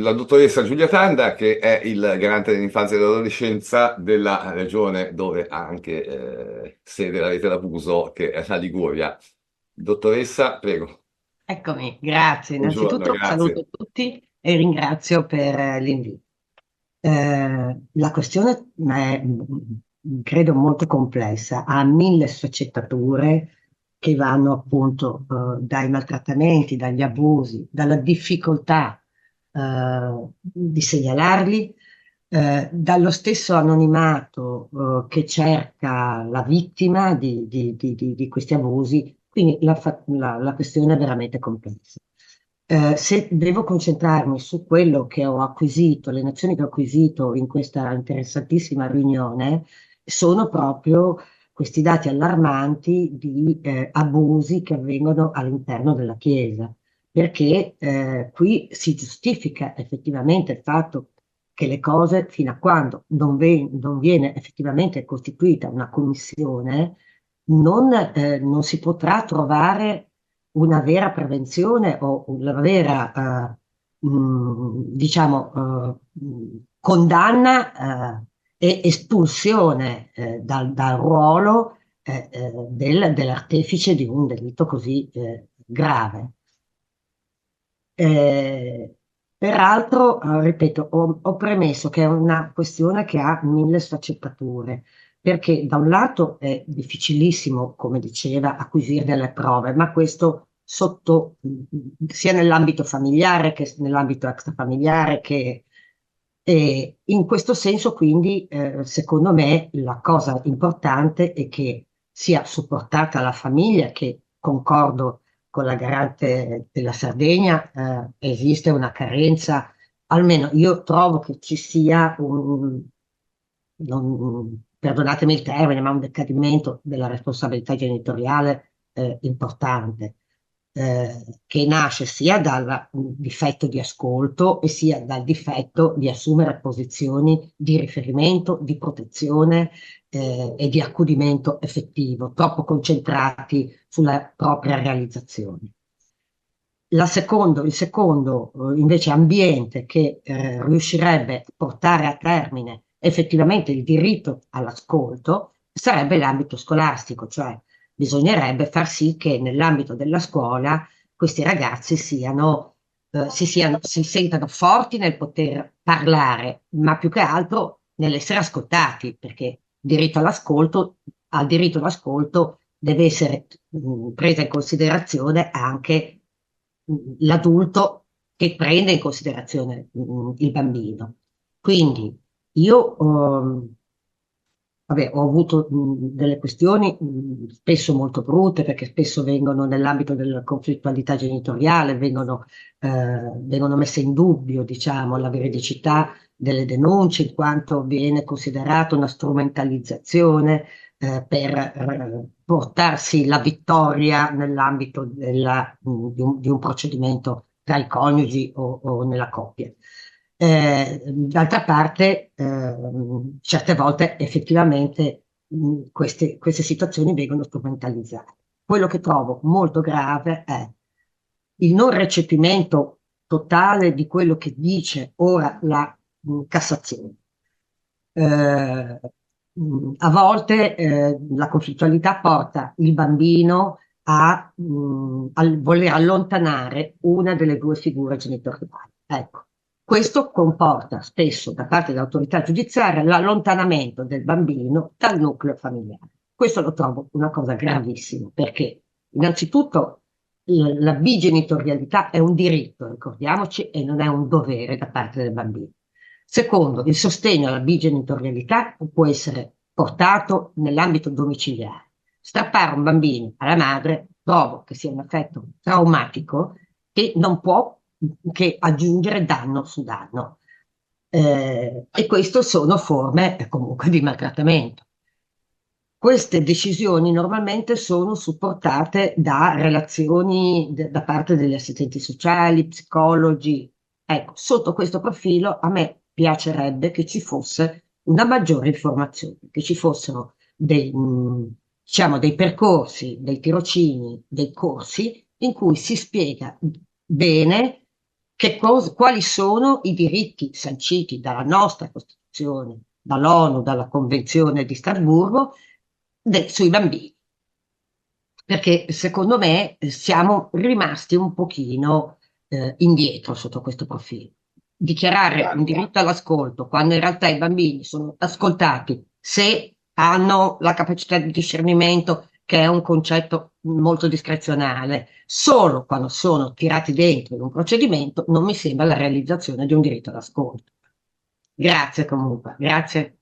la dottoressa Giulia Tanda, che è il garante dell'infanzia e dell'adolescenza della regione dove ha anche sede la rete d'abuso, che è la Liguria. Dottoressa, prego. Eccomi, grazie. Buongiorno, Innanzitutto grazie. saluto tutti e ringrazio per l'invito. La questione è, credo, molto complessa, ha mille sfaccettature che vanno appunto dai maltrattamenti, dagli abusi, dalla difficoltà di segnalarli, dallo stesso anonimato che cerca la vittima di questi abusi, quindi la questione è veramente complessa. Se devo concentrarmi su quello che ho acquisito, le nozioni che ho acquisito in questa interessantissima riunione, sono proprio questi dati allarmanti di abusi che avvengono all'interno della Chiesa, perché qui si giustifica effettivamente il fatto che le cose, fino a quando non viene effettivamente costituita una commissione, non si potrà trovare una vera prevenzione o una vera, diciamo, condanna e espulsione dal ruolo dell'artefice di un delitto così grave. Eh, Peraltro, ripeto, ho premesso che è una questione che ha mille sfaccettature, perché da un lato è difficilissimo, come diceva, acquisire delle prove, ma questo sia nell'ambito familiare che nell'ambito extrafamiliare, e in questo senso, quindi, secondo me, la cosa importante è che sia supportata la famiglia, che concordo con la garante della Sardegna, esiste una carenza, almeno io trovo che ci sia perdonatemi il termine, ma un decadimento della responsabilità genitoriale importante, che nasce sia dal difetto di ascolto e sia dal difetto di assumere posizioni di riferimento, di protezione e di accudimento effettivo, troppo concentrati sulla propria realizzazione. Il secondo invece ambiente che riuscirebbe a portare a termine effettivamente il diritto all'ascolto sarebbe l'ambito scolastico, cioè bisognerebbe far sì che nell'ambito della scuola questi ragazzi si sentano forti nel poter parlare, ma più che altro nell'essere ascoltati, perché al diritto all'ascolto deve essere presa in considerazione anche l'adulto che prende in considerazione il bambino. Quindi io vabbè, ho avuto delle questioni spesso molto brutte perché spesso vengono nell'ambito della conflittualità genitoriale, vengono messe in dubbio, diciamo, la veridicità delle denunce in quanto viene considerata una strumentalizzazione per portarsi la vittoria nell'ambito di un procedimento tra i coniugi o nella coppia. D'altra parte, certe volte effettivamente queste situazioni vengono strumentalizzate. Quello che trovo molto grave è il non recepimento totale di quello che dice ora la Cassazione. Eh, a volte la conflittualità porta il bambino a voler allontanare una delle due figure genitoriali. Ecco, questo comporta spesso da parte dell'autorità giudiziaria l'allontanamento del bambino dal nucleo familiare. Questo lo trovo una cosa gravissima perché innanzitutto la bigenitorialità è un diritto, ricordiamoci, e non è un dovere da parte del bambino. Secondo, il sostegno alla bigenitorialità può essere portato nell'ambito domiciliare. Strappare un bambino alla madre trovo che sia un effetto traumatico che non può che aggiungere danno su danno. E queste sono forme comunque di maltrattamento. Queste decisioni normalmente sono supportate da relazioni da parte degli assistenti sociali, psicologi. Ecco, sotto questo profilo a me piacerebbe che ci fosse una maggiore informazione, che ci fossero diciamo, dei percorsi, dei tirocini, dei corsi in cui si spiega bene quali sono i diritti sanciti dalla nostra Costituzione, dall'ONU, dalla Convenzione di Strasburgo, sui bambini. Perché secondo me siamo rimasti un pochino indietro sotto questo profilo. Dichiarare un diritto all'ascolto quando in realtà i bambini sono ascoltati se hanno la capacità di discernimento, che è un concetto molto discrezionale, solo quando sono tirati dentro in un procedimento, non mi sembra la realizzazione di un diritto all'ascolto. Grazie comunque, grazie.